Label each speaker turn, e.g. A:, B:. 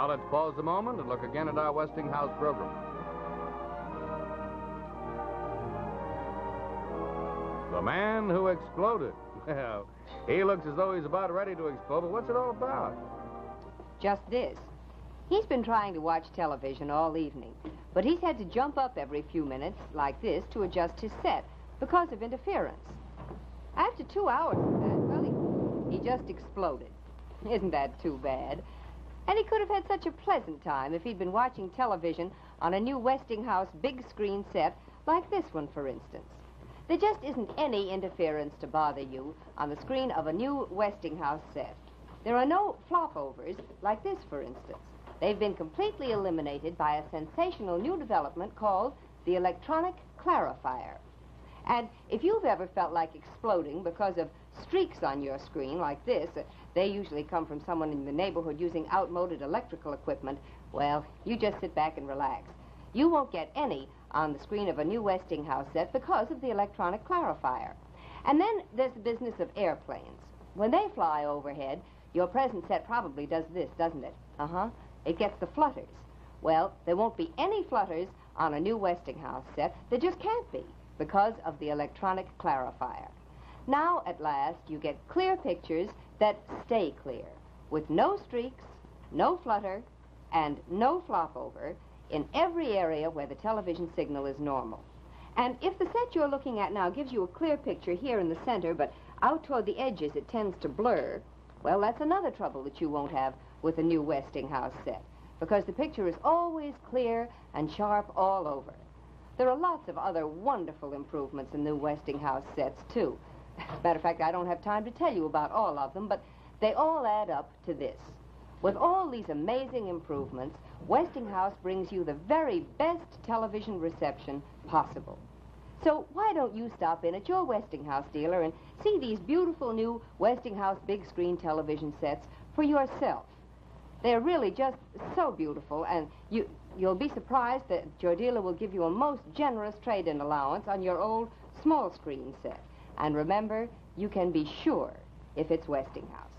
A: Now let's pause a moment and look again at our Westinghouse program. The man who exploded. Well, he looks as though he's about ready to explode, but what's it all about?
B: Just this. He's been trying to watch television all evening, but he's had to jump up every few minutes, like this, to adjust his set because of interference. After 2 hours of that, well, he just exploded. Isn't that too bad? And he could have had such a pleasant time if he'd been watching television on a new Westinghouse big screen set like this one, for instance. There just isn't any interference to bother you on the screen of a new Westinghouse set. There are no flopovers like this, for instance. They've been completely eliminated by a sensational new development called the electronic clarifier. And if you've ever felt like exploding because of streaks on your screen like this, they usually come from someone in the neighborhood using outmoded electrical equipment, well, you just sit back and relax. You won't get any on the screen of a new Westinghouse set because of the electronic clarifier. And then there's the business of airplanes. When they fly overhead, your present set probably does this, doesn't it? Uh-huh. It gets the flutters. Well, there won't be any flutters on a new Westinghouse set. There just can't be because of the electronic clarifier. Now, at last, you get clear pictures that stay clear, with no streaks, no flutter, and no flopover in every area where the television signal is normal. And if the set you're looking at now gives you a clear picture here in the center, but out toward the edges it tends to blur, well, that's another trouble that you won't have with a new Westinghouse set, because the picture is always clear and sharp all over. There are lots of other wonderful improvements in new Westinghouse sets, too. As a matter of fact, I don't have time to tell you about all of them, but they all add up to this. With all these amazing improvements, Westinghouse brings you the very best television reception possible. So why don't you stop in at your Westinghouse dealer and see these beautiful new Westinghouse big screen television sets for yourself? They're really just so beautiful, and you'll be surprised that your dealer will give you a most generous trade-in allowance on your old small screen set. And remember, you can be sure if it's Westinghouse.